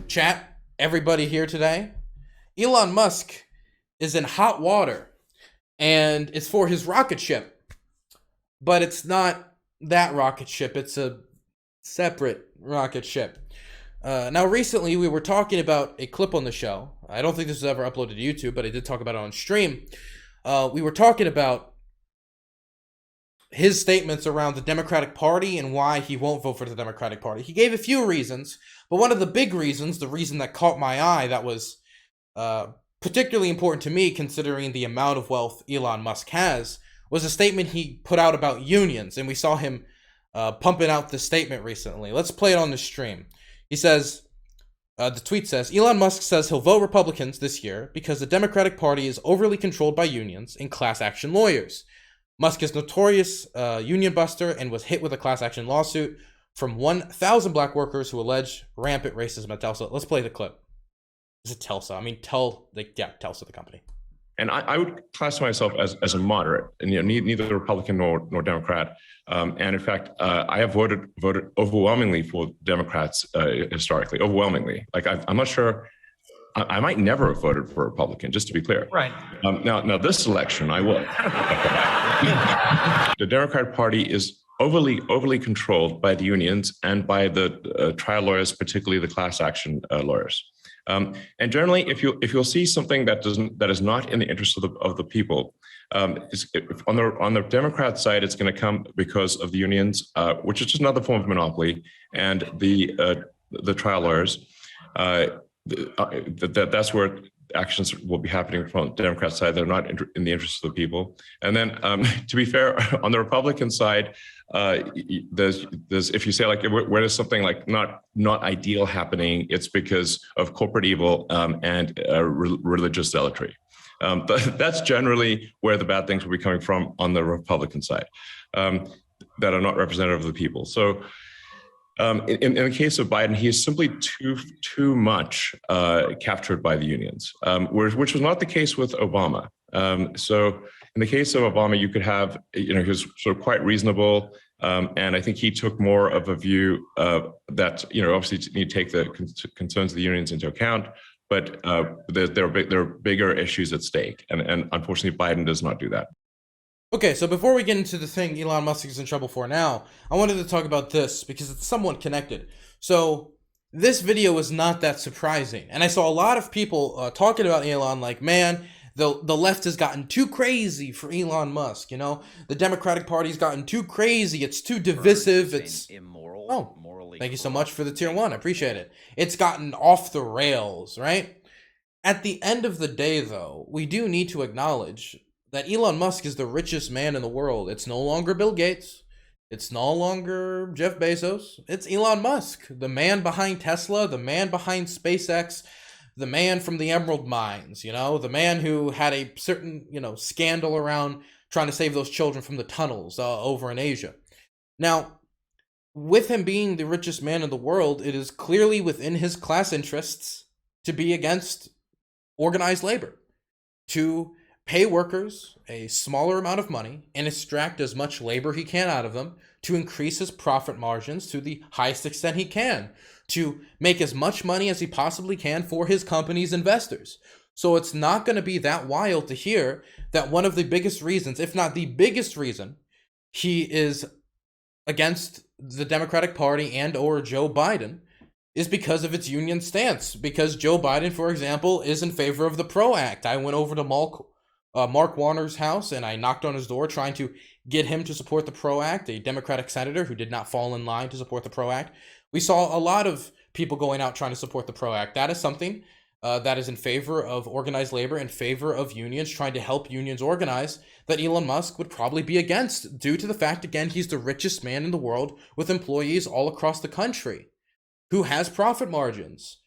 chat, everybody here today. Elon Musk is in hot water, and it's for his rocket ship. But it's not that rocket ship, it's a separate rocket ship. Now, recently we were talking about a clip on the show. I don't think this was ever uploaded to YouTube, but I did talk about it on stream. We were talking about his statements around the Democratic Party and why he won't vote for the Democratic Party. He gave a few reasons, but one of the big reasons, the reason that caught my eye, that was particularly important to me considering the amount of wealth Elon Musk has, was a statement he put out about unions, and we saw him pumping out this statement recently. Let's play it on the stream. He says, the tweet says, Elon Musk says he'll vote Republicans this year because the Democratic Party is overly controlled by unions and class action lawyers. Musk is notorious union buster and was hit with a class action lawsuit from 1,000 black workers who allege rampant racism at Telsa. Let's play the clip. Is it Telsa? I mean, Telsa, the company. And I would classify myself as a moderate, and neither Republican nor Democrat. And in fact, I have voted overwhelmingly for Democrats historically, overwhelmingly. Like I'm not sure. I might never have voted for a Republican, just to be clear. Right. Now this election, I will. The Democratic Party is overly controlled by the unions and by the trial lawyers, particularly the class action lawyers. And generally, if you'll see something that is not in the interest of the people, on the Democrat side, it's going to come because of the unions, which is just another form of monopoly, and the trial lawyers. That's where actions will be happening from the Democrat side that are not in the interest of the people. And then, to be fair, on the Republican side, there's if you say like where there's something like not ideal happening, it's because of corporate evil and religious zealotry. That's generally where the bad things will be coming from on the Republican side, that are not representative of the people. So. In the case of Biden, he is simply too much captured by the unions, which was not the case with Obama. So in the case of Obama, you could have, he was sort of quite reasonable, and I think he took more of a view that, obviously you need to take the concerns of the unions into account, but there are bigger issues at stake, and unfortunately, Biden does not do that. Okay, so before we get into the thing Elon Musk is in trouble for now, I wanted to talk about this because it's somewhat connected. So this video is not that surprising, and I saw a lot of people talking about Elon like, man, the left has gotten too crazy for Elon Musk, the Democratic Party's gotten too crazy, it's too divisive, it's immoral. Oh, morally. Thank you so much for the tier 1, I appreciate it. It's gotten off the rails, right? At the end of the day, though, we do need to acknowledge that Elon Musk is the richest man in the world. It's no longer Bill Gates. It's no longer Jeff Bezos. It's Elon Musk, the man behind Tesla, the man behind SpaceX, the man from the Emerald Mines, the man who had a certain, scandal around trying to save those children from the tunnels over in Asia. Now, with him being the richest man in the world, it is clearly within his class interests to be against organized labor, to pay workers a smaller amount of money and extract as much labor he can out of them to increase his profit margins to the highest extent he can, to make as much money as he possibly can for his company's investors. So it's not going to be that wild to hear that one of the biggest reasons, if not the biggest reason, he is against the Democratic Party and or Joe Biden is because of its union stance. Because Joe Biden, for example, is in favor of the PRO Act. I went over to Mark Warner's house, and I knocked on his door trying to get him to support the PRO Act, a Democratic senator who did not fall in line to support the PRO Act. We saw a lot of people going out trying to support the PRO Act. That is something that is in favor of organized labor, in favor of unions, trying to help unions organize, that Elon Musk would probably be against, due to the fact, again, he's the richest man in the world with employees all across the country who has profit margins.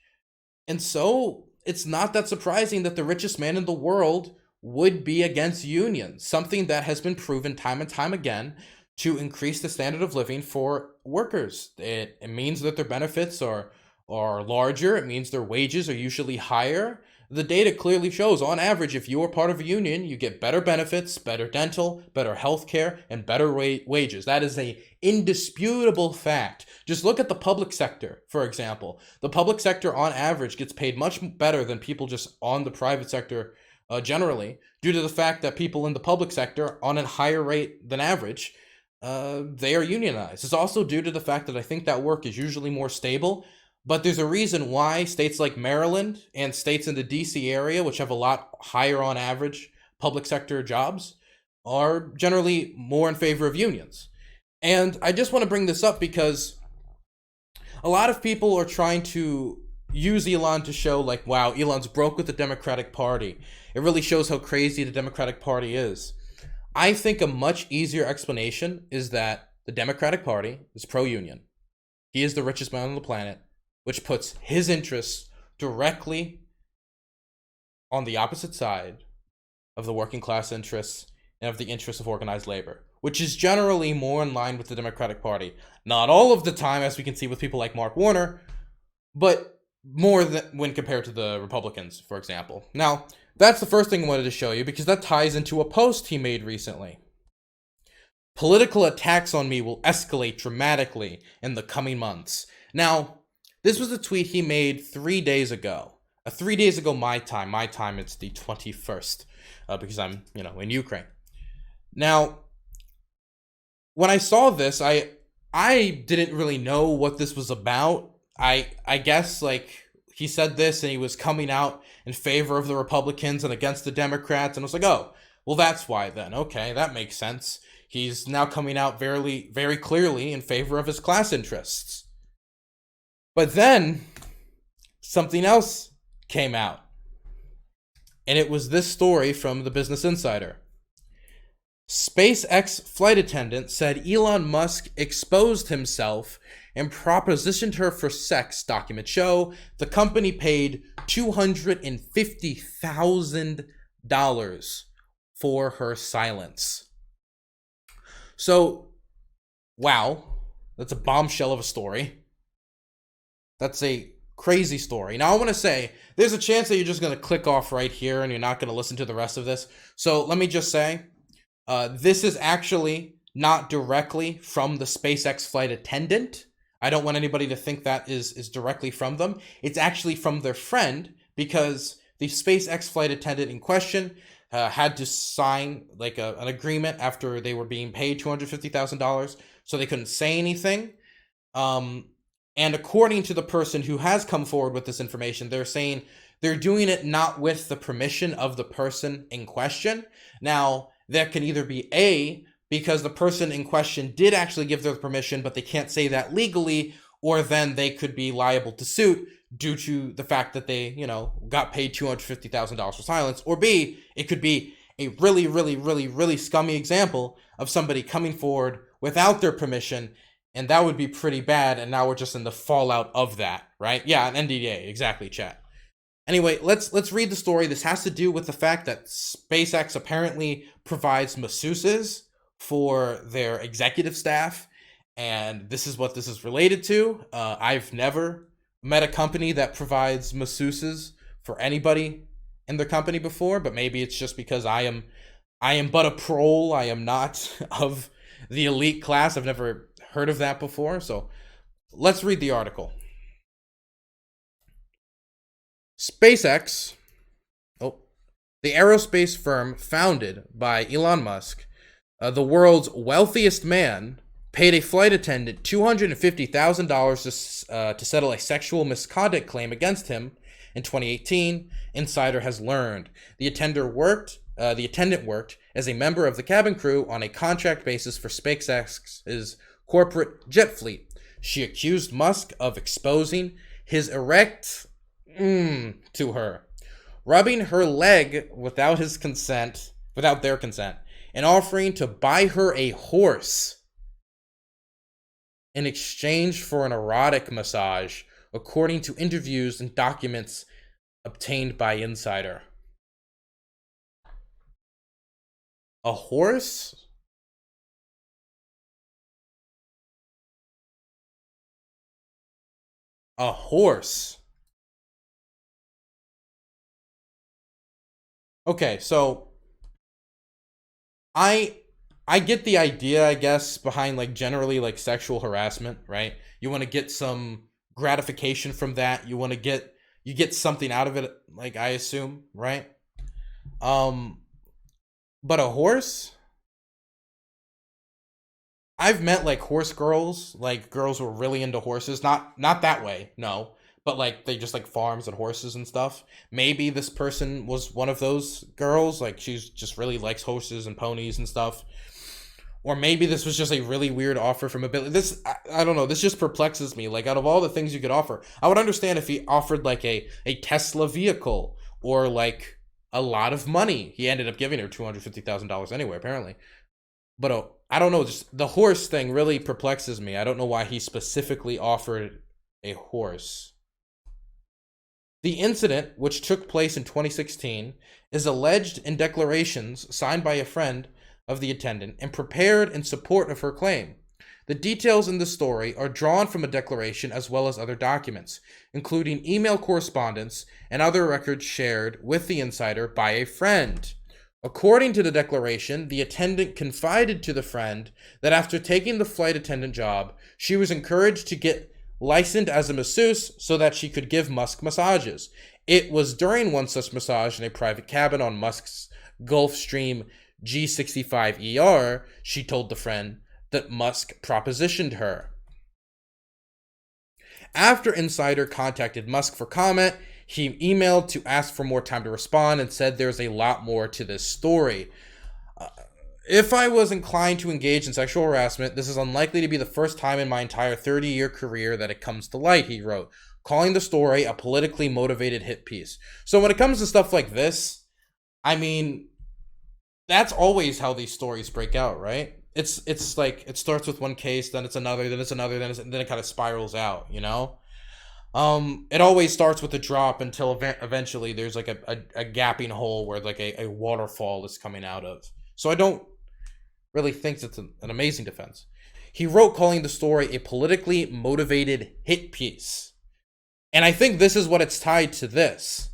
And so it's not that surprising that the richest man in the world would be against unions, something that has been proven time and time again to increase the standard of living for workers. It means that their benefits are larger. It means their wages are usually higher. The data clearly shows, on average, if you are part of a union, you get better benefits, better dental, better health care, and better wages. That is a indisputable fact. Just look at the public sector, for example. The public sector, on average, gets paid much better than people just on the private sector generally, due to the fact that people in the public sector, on a higher rate than average, they are unionized. It's also due to the fact that I think that work is usually more stable. But there's a reason why states like Maryland and states in the DC area, which have a lot higher on average public sector jobs, are generally more in favor of unions. And I just want to bring this up because a lot of people are trying to use Elon to show, like, wow, Elon's broke with the Democratic Party. It really shows how crazy the Democratic Party is. I think a much easier explanation is that the Democratic Party is pro-union. He is the richest man on the planet, which puts his interests directly on the opposite side of the working class interests and of the interests of organized labor, which is generally more in line with the Democratic Party. Not all of the time, as we can see with people like Mark Warner, but more than when compared to the Republicans, for example. Now, that's the first thing I wanted to show you, because that ties into a post he made recently. Political attacks on me will escalate dramatically in the coming months. Now, this was a tweet he made 3 days ago. 3 days ago, my time. My time, it's the 21st, because I'm, in Ukraine. Now, when I saw this, I didn't really know what this was about. I guess, like, he said this and he was coming out in favor of the Republicans and against the Democrats, and I was like, oh, well, that's why then. Okay, that makes sense. He's now coming out very, very clearly in favor of his class interests. But then something else came out, and it was this story from the Business Insider. SpaceX flight attendant said Elon Musk exposed himself and propositioned her for sex. Documents show the company paid $250,000 for her silence. So, wow, that's a bombshell of a story. That's a crazy story. Now, I want to say, there's a chance that you're just going to click off right here and you're not going to listen to the rest of this. So let me just say, this is actually not directly from the SpaceX flight attendant. I don't want anybody to think that is directly from them. It's actually from their friend, because the SpaceX flight attendant in question had to sign like an agreement after they were being paid $250,000, so they couldn't say anything. And according to the person who has come forward with this information, they're saying they're doing it not with the permission of the person in question. Now, that can either be A, because the person in question did actually give their permission, but they can't say that legally, or then they could be liable to suit due to the fact that they, got paid $250,000 for silence. Or B, it could be a really, really, really, really scummy example of somebody coming forward without their permission, and that would be pretty bad, and now we're just in the fallout of that, right? Yeah, an NDA, exactly, chat. Anyway, let's read the story. This has to do with the fact that SpaceX apparently provides masseuses for their executive staff, and this is what this is related to. I've never met a company that provides masseuses for anybody in their company before, but maybe it's just because I am but a prole. I am not of the elite class. I've never heard of that before. So let's read the article. SpaceX, the aerospace firm founded by Elon Musk, the world's wealthiest man, paid a flight attendant $250,000 to settle a sexual misconduct claim against him in 2018. Insider has learned the attendant worked as a member of the cabin crew on a contract basis for SpaceX's corporate jet fleet. She accused Musk of exposing his erect to her, rubbing her leg without their consent, and offering to buy her a horse in exchange for an erotic massage, according to interviews and documents obtained by Insider. A horse? A horse Okay, so I I get the idea, I guess, behind like generally like sexual harassment, right? You want to get some gratification from that. You get something out of it, like I assume, right? Um, but a horse, I've met like horse girls, like girls who are really into horses. Not that way, no. But like they just like farms and horses and stuff. Maybe this person was one of those girls, like she's just really likes horses and ponies and stuff. Or maybe this was just a really weird offer from a bit. I don't know. This just perplexes me. Like out of all the things you could offer, I would understand if he offered like a Tesla vehicle or like a lot of money. He ended up giving her $250,000 anyway, apparently. But I don't know. Just the horse thing really perplexes me. I don't know why he specifically offered a horse. The incident, which took place in 2016, is alleged in declarations signed by a friend of the attendant and prepared in support of her claim. The details in the story are drawn from a declaration as well as other documents, including email correspondence and other records shared with the insider by a friend. According to the declaration, the attendant confided to the friend that after taking the flight attendant job, she was encouraged to get licensed as a masseuse so that she could give Musk massages. It was during one such massage in a private cabin on Musk's Gulfstream G65ER, she told the friend, that Musk propositioned her. After Insider contacted Musk for comment, he emailed to ask for more time to respond and said there's a lot more to this story. If I was inclined to engage in sexual harassment, this is unlikely to be the first time in my entire 30-year career that it comes to light, he wrote, calling the story a politically motivated hit piece. So when it comes to stuff like this, I mean, that's always how these stories break out, right? It's like it starts with one case, then it's another, then it's another, then it kind of spirals out, you know? It always starts with a drop until eventually there's like a gaping hole where like a waterfall is coming out of. So I don't really think it's an amazing defense. He wrote calling the story a politically motivated hit piece. And I think this is what it's tied to this.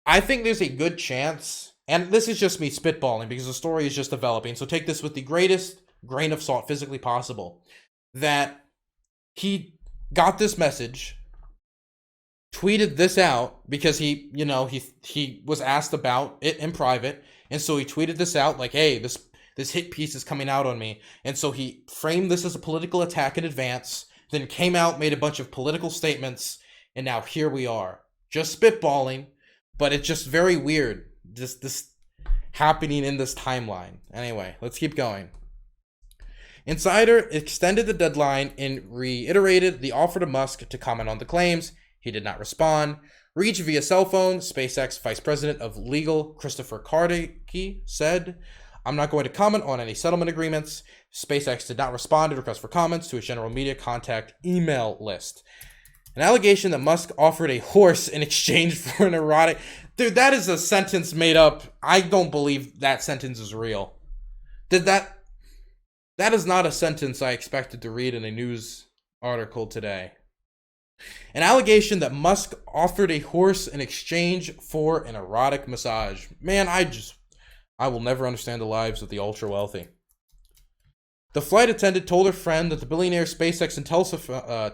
I think there's a good chance, and this is just me spitballing because the story is just developing, so take this with the greatest grain of salt physically possible, that he got this message, tweeted this out because he was asked about it in private, and so he tweeted this out like, hey, this hit piece is coming out on me. And so he framed this as a political attack in advance, then came out, made a bunch of political statements, and now here we are. Just spitballing, but it's just very weird, just this happening in this timeline. Anyway, let's keep going. Insider extended the deadline and reiterated the offer to Musk to comment on the claims. He did not respond. Reached via cell phone, SpaceX Vice President of Legal Christopher Cardicky said, I'm not going to comment on any settlement agreements. SpaceX did not respond to requests for comments to its general media contact email list. An allegation that Musk offered a horse in exchange for an erotic... Dude, that is a sentence made up. I don't believe that sentence is real. That is not a sentence I expected to read in a news article today. An allegation that Musk offered a horse in exchange for an erotic massage. Man, I will never understand the lives of the ultra wealthy. The flight attendant told her friend that the billionaire SpaceX and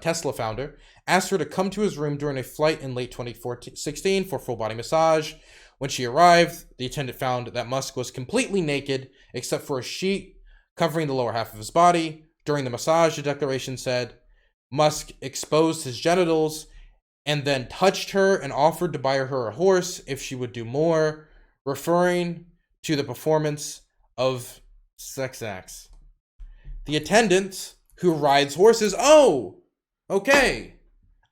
Tesla founder asked her to come to his room during a flight in late 2016 for full body massage. When she arrived, the attendant found that Musk was completely naked except for a sheet covering the lower half of his body. During the massage, the declaration said, Musk exposed his genitals and then touched her and offered to buy her a horse if she would do more, referring to the performance of sex acts. The attendant who rides horses. Oh, okay.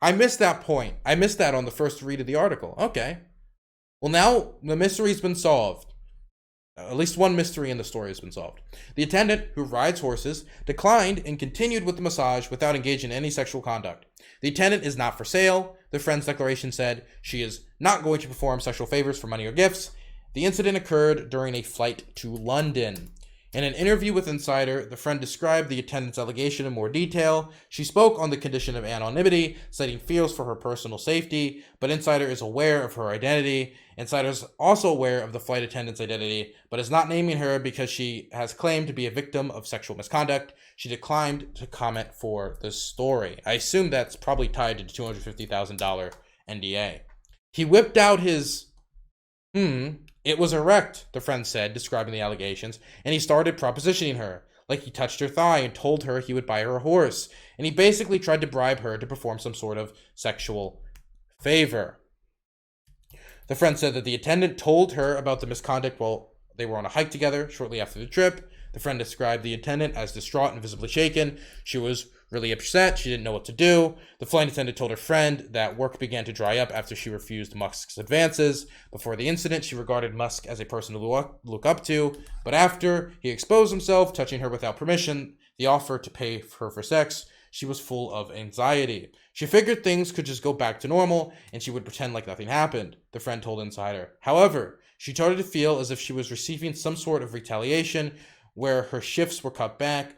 I missed that point. I missed that on the first read of the article. Okay. Well, now the mystery's been solved. At least one mystery in the story has been solved. The attendant who rides horses declined and continued with the massage without engaging in any sexual conduct. The attendant is not for sale. The friend's declaration said she is not going to perform sexual favors for money or gifts. The incident occurred during a flight to London. In an interview with Insider, the friend described the attendant's allegation in more detail. She spoke on the condition of anonymity, citing fears for her personal safety, but Insider is aware of her identity. Insider is also aware of the flight attendant's identity, but is not naming her because she has claimed to be a victim of sexual misconduct. She declined to comment for this story. I assume that's probably tied to the $250,000 NDA. He whipped out his... It was erect, the friend said, describing the allegations, and he started propositioning her. Like he touched her thigh and told her he would buy her a horse, and he basically tried to bribe her to perform some sort of sexual favor. The friend said that the attendant told her about the misconduct while they were on a hike together shortly after the trip. The friend described the attendant as distraught and visibly shaken. She was really upset. She didn't know what to do. The flight attendant told her friend that work began to dry up after she refused Musk's advances. Before the incident, she regarded Musk as a person to look up to, but after he exposed himself, touching her without permission, the offer to pay her for sex, she was full of anxiety. She figured things could just go back to normal, and she would pretend like nothing happened, the friend told Insider. However, she started to feel as if she was receiving some sort of retaliation, where her shifts were cut back,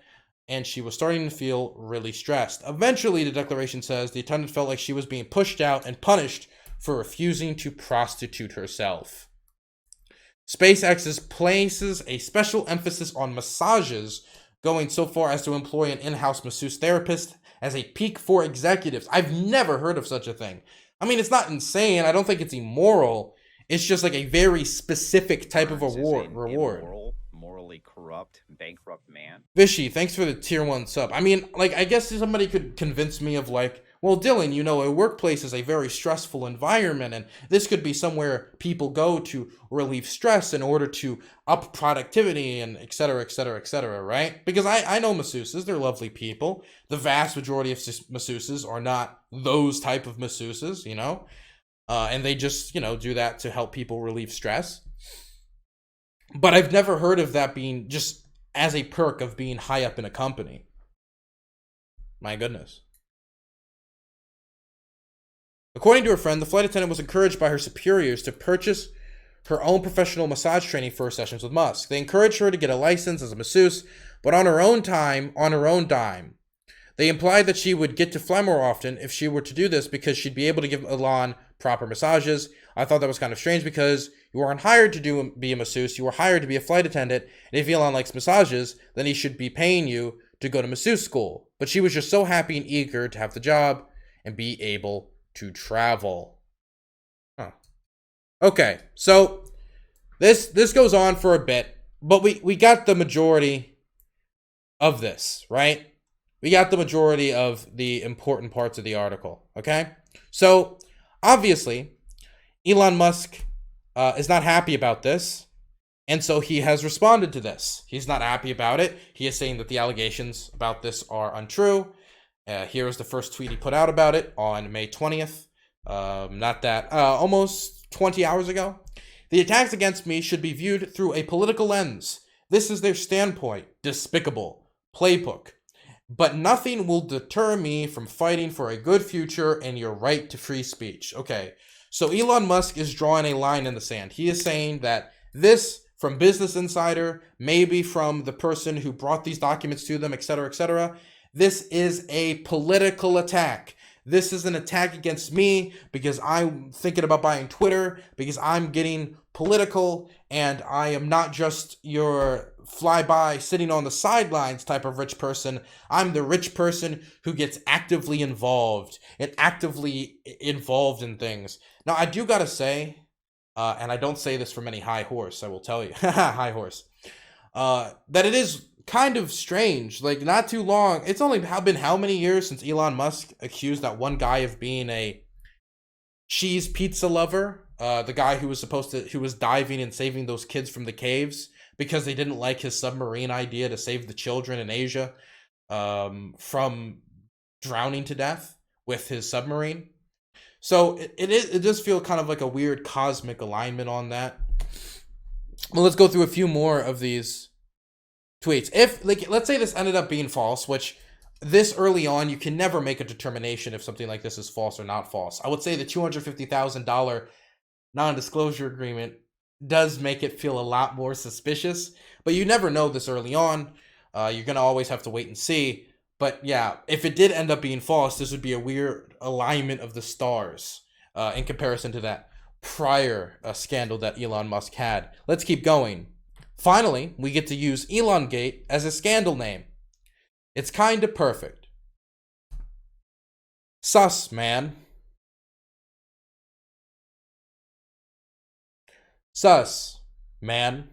and she was starting to feel really stressed. Eventually, the declaration says, the attendant felt like she was being pushed out and punished for refusing to prostitute herself. SpaceX places a special emphasis on massages, going so far as to employ an in-house masseuse therapist as a peak for executives. I've never heard of such a thing. I mean, it's not insane. I don't think it's immoral. It's just like a very specific type of reward. Immoral, morally corrupt, bankrupt man. Vishy, thanks for the tier 1 sub. I mean, like, I guess somebody could convince me of like, well, Dylan, you know, a workplace is a very stressful environment, and this could be somewhere people go to relieve stress in order to up productivity and et cetera, right? Because I know masseuses, they're lovely people. The vast majority of masseuses are not those type of masseuses, you know? And they just, you know, do that to help people relieve stress. But I've never heard of that being just as a perk of being high up in a company. My goodness. According to her friend, the flight attendant was encouraged by her superiors to purchase her own professional massage training for her sessions with Musk. They encouraged her to get a license as a masseuse, but on her own time, on her own dime. They implied that she would get to fly more often if she were to do this because she'd be able to give Elon proper massages. I thought that was kind of strange because you weren't hired to be a masseuse, you were hired to be a flight attendant, and if Elon likes massages, then he should be paying you to go to masseuse school. But she was just so happy and eager to have the job and be able to travel. Huh. Okay, so this goes on for a bit, but we got the majority of this, right? We got the majority of the important parts of the article, okay? So, obviously, Elon Musk is not happy about this, and so he has responded to this. He's not happy about it. He is saying that the allegations about this are untrue. Here is the first tweet he put out about it on May 20th. Almost 20 hours ago. The attacks against me should be viewed through a political lens. This is their standpoint. Despicable. Playbook. But nothing will deter me from fighting for a good future and your right to free speech. Okay, so Elon Musk is drawing a line in the sand. He is saying that this, from Business Insider, maybe from the person who brought these documents to them, etc., this is a political attack. This is an attack against me because I'm thinking about buying Twitter, because I'm getting political, and I am not just your flyby sitting on the sidelines type of rich person. I'm the rich person who gets actively involved in things. Now, I do gotta say, and I don't say this from any high horse, I will tell you, high horse, that it is kind of strange. Like, not too long, it's only been how many years since Elon Musk accused that one guy of being a cheese pizza lover, the guy who was diving and saving those kids from the caves because they didn't like his submarine idea to save the children in Asia from drowning to death with his submarine. So it does feel kind of like a weird cosmic alignment on that. Well, let's go through a few more of these tweets. If, like, let's say this ended up being false, which this early on, you can never make a determination if something like this is false or not false. I would say the $250,000 non-disclosure agreement does make it feel a lot more suspicious. But you never know this early on. You're going to always have to wait and see. But yeah, if it did end up being false, this would be a weird alignment of the stars in comparison to that prior scandal that Elon Musk had. Let's keep going. Finally, we get to use Elongate as a scandal name. It's kind of perfect. Sus, man. Sus, man.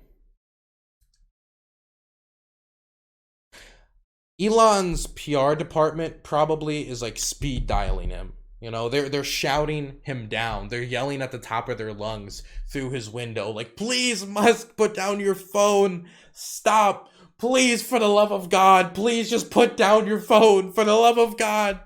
Elon's PR department probably is like speed dialing him. You know, they're shouting him down. They're yelling at the top of their lungs through his window, like, please, Musk, put down your phone. Stop. Please, for the love of God, please just put down your phone, for the love of God.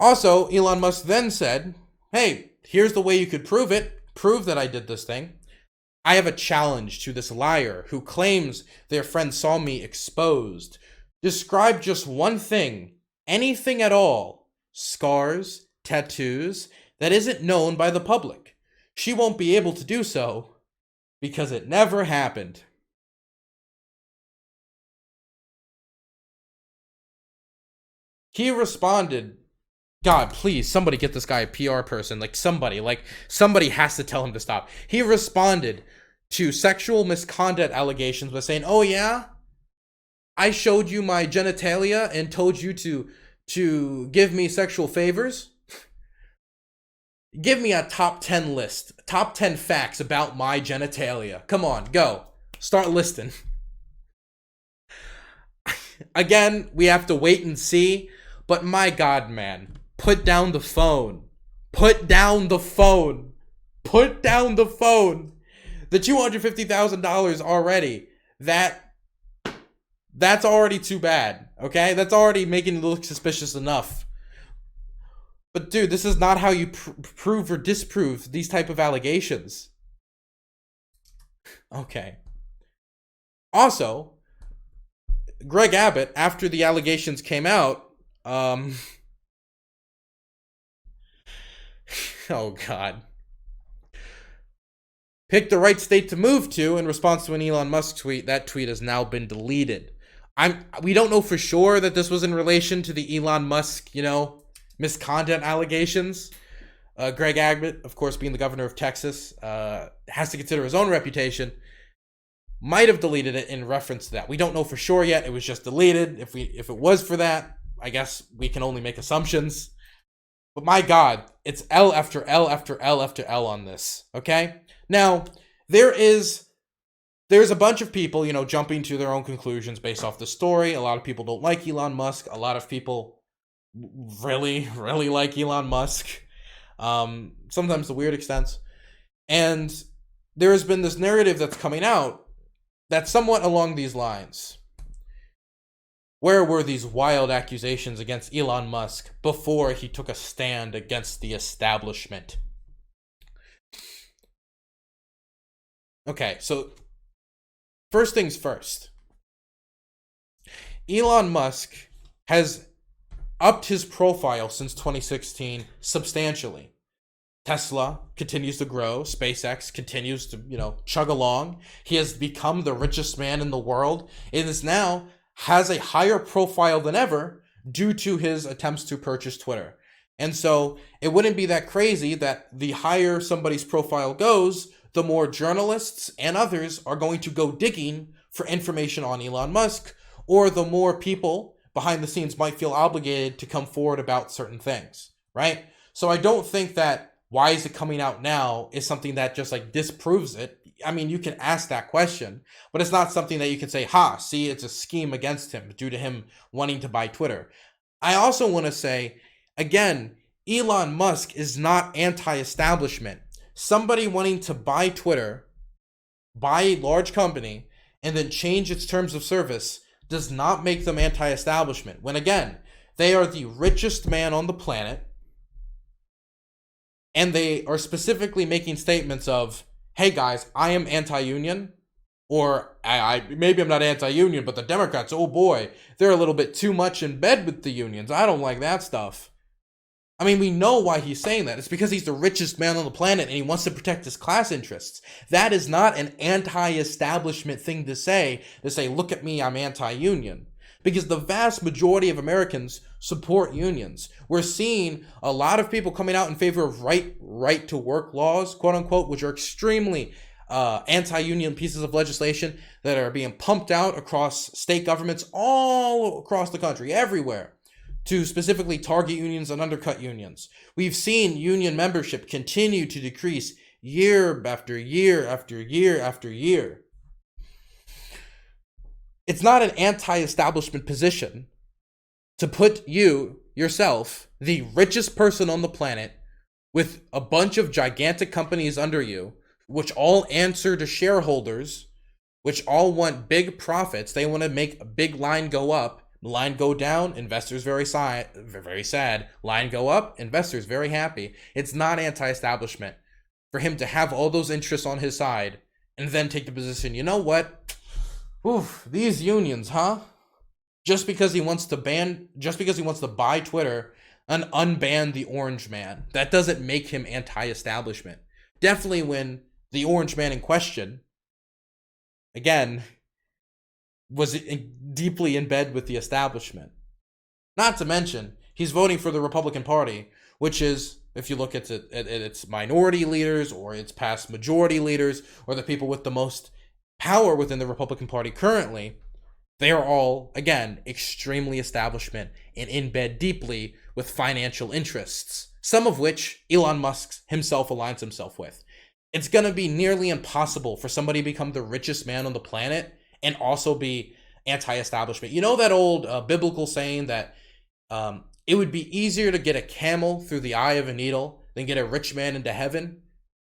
Also, Elon Musk then said, hey, here's the way you could prove it. Prove that I did this thing. I have a challenge to this liar who claims their friend saw me exposed. Describe just one thing, anything at all, scars, tattoos, that isn't known by the public. She won't be able to do so because it never happened. He responded, God, please, somebody get this guy a PR person. Somebody has to tell him to stop. He responded to sexual misconduct allegations by saying, oh yeah, I showed you my genitalia and told you to give me sexual favors. Give me a top 10 list, top 10 facts about my genitalia. Come on, go. Start listing. Again, we have to wait and see, but my God, man. Put down the phone. Put down the phone. Put down the phone. The $250,000 already. That's already too bad. Okay? That's already making it look suspicious enough. But dude, this is not how you prove or disprove these type of allegations. Okay. Also, Greg Abbott, after the allegations came out, oh God. Pick the right state to move to in response to an Elon Musk tweet. That tweet has now been deleted. We don't know for sure that this was in relation to the Elon Musk, misconduct allegations. Greg Abbott, of course, being the governor of Texas, has to consider his own reputation. Might have deleted it in reference to that. We don't know for sure yet. It was just deleted. If it was for that, I guess we can only make assumptions. But my God, it's L after L after L after L on this. Okay? Now, there's a bunch of people, jumping to their own conclusions based off the story. A lot of people don't like Elon Musk. A lot of people really, really like Elon Musk. Sometimes to weird extents. And there has been this narrative that's coming out that's somewhat along these lines. Where were these wild accusations against Elon Musk before he took a stand against the establishment? Okay, so first things first. Elon Musk has upped his profile since 2016 substantially. Tesla continues to grow. SpaceX continues to, chug along. He has become the richest man in the world. It is now has a higher profile than ever due to his attempts to purchase Twitter. And so it wouldn't be that crazy that the higher somebody's profile goes, the more journalists and others are going to go digging for information on Elon Musk, or the more people behind the scenes might feel obligated to come forward about certain things, right? So I don't think that why is it coming out now is something that just disproves it. I mean, you can ask that question, but it's not something that you can say, see, it's a scheme against him due to him wanting to buy Twitter. I also want to say, again, Elon Musk is not anti-establishment. Somebody wanting to buy Twitter, buy a large company, and then change its terms of service does not make them anti-establishment. When again, they are the richest man on the planet, and they are specifically making statements of, hey guys, I am anti-union, or maybe I'm not anti-union, but the Democrats, oh boy, they're a little bit too much in bed with the unions. I don't like that stuff. I mean, we know why he's saying that. It's because he's the richest man on the planet and he wants to protect his class interests. That is not an anti-establishment thing to say, look at me, I'm anti-union. Because the vast majority of Americans support unions. We're seeing a lot of people coming out in favor of right to work laws, quote unquote, which are extremely anti-union pieces of legislation that are being pumped out across state governments all across the country, everywhere, to specifically target unions and undercut unions. We've seen union membership continue to decrease year after year after year after year. It's not an anti-establishment position to put yourself, the richest person on the planet, with a bunch of gigantic companies under you, which all answer to shareholders, which all want big profits. They want to make a big line go up, line go down, investors very sad, line go up, investors very happy. It's not anti-establishment for him to have all those interests on his side and then take the position, you know what? Oof, these unions, huh? Just because he wants to buy Twitter and unban the orange man, that doesn't make him anti-establishment. Definitely when the orange man in question, again, was deeply in bed with the establishment. Not to mention, he's voting for the Republican Party, which is, if you look at its minority leaders or its past majority leaders or the people with the most power within the Republican Party currently, they are all, again, extremely establishment and in bed deeply with financial interests, some of which Elon Musk himself aligns himself with. It's going to be nearly impossible for somebody to become the richest man on the planet and also be anti-establishment. You know that old biblical saying that it would be easier to get a camel through the eye of a needle than get a rich man into heaven?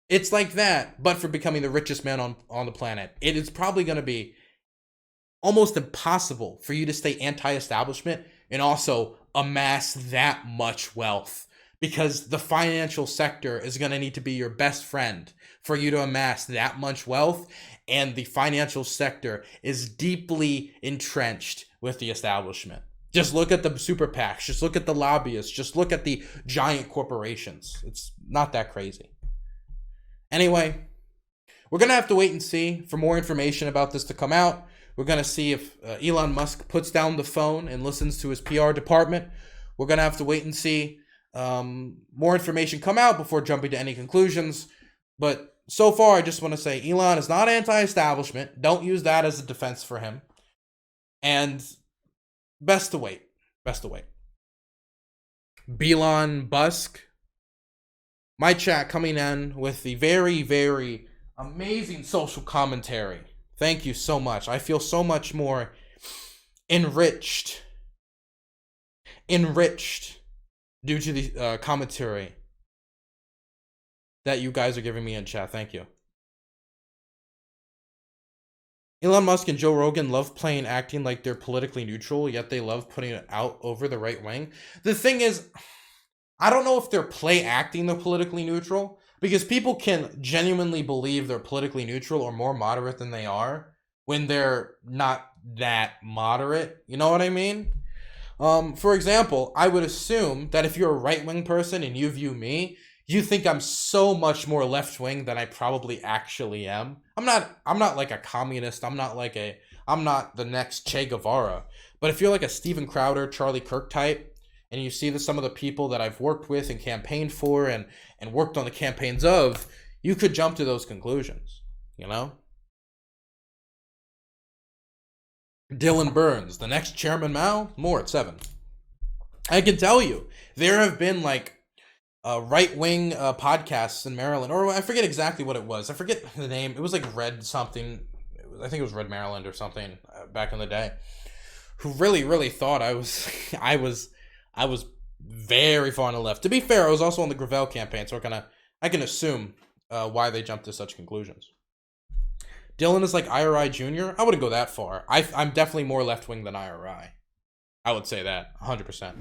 It's like that, but for becoming the richest man on the planet. It is probably going to be almost impossible for you to stay anti-establishment and also amass that much wealth, because the financial sector is going to need to be your best friend for you to amass that much wealth, and the financial sector is deeply entrenched with the establishment. Just look at the super PACs, just look at the lobbyists, just look at the giant corporations. It's not that crazy. Anyway, we're going to have to wait and see for more information about this to come out. We're going to see if Elon Musk puts down the phone and listens to his PR department. We're going to have to wait and see more information come out before jumping to any conclusions. But so far, I just want to say Elon is not anti-establishment. Don't use that as a defense for him. And best to wait. Best to wait. Elon Musk. My chat coming in with the very, very amazing social commentary. Thank you so much. I feel so much more enriched due to the commentary that you guys are giving me in chat. Thank you. Elon Musk and Joe Rogan love acting like they're politically neutral, yet they love putting it out over the right wing. The thing is, I don't know if they're acting the politically neutral, because people can genuinely believe they're politically neutral or more moderate than they are when they're not that moderate. You know what I mean? For example, I would assume that if you're a right-wing person and you view me, you think I'm so much more left-wing than I probably actually am. I'm not like a communist. I'm not the next Che Guevara. But if you're like a Steven Crowder, Charlie Kirk type, and you see some of the people that I've worked with and campaigned for and worked on the campaigns of, you could jump to those conclusions, you know? Dylan Burns, the next Chairman Mao? More at 7. I can tell you, there have been like right-wing podcasts in Maryland, or I forget exactly what it was. I forget the name. It was like Red something. I think it was Red Maryland or something back in the day, who really thought I was very far on the left. To be fair, I was also on the Gravel campaign, so I can assume why they jumped to such conclusions. Dylan is like IRI Jr. I wouldn't go that far. I'm definitely more left-wing than IRI. I would say that, 100%.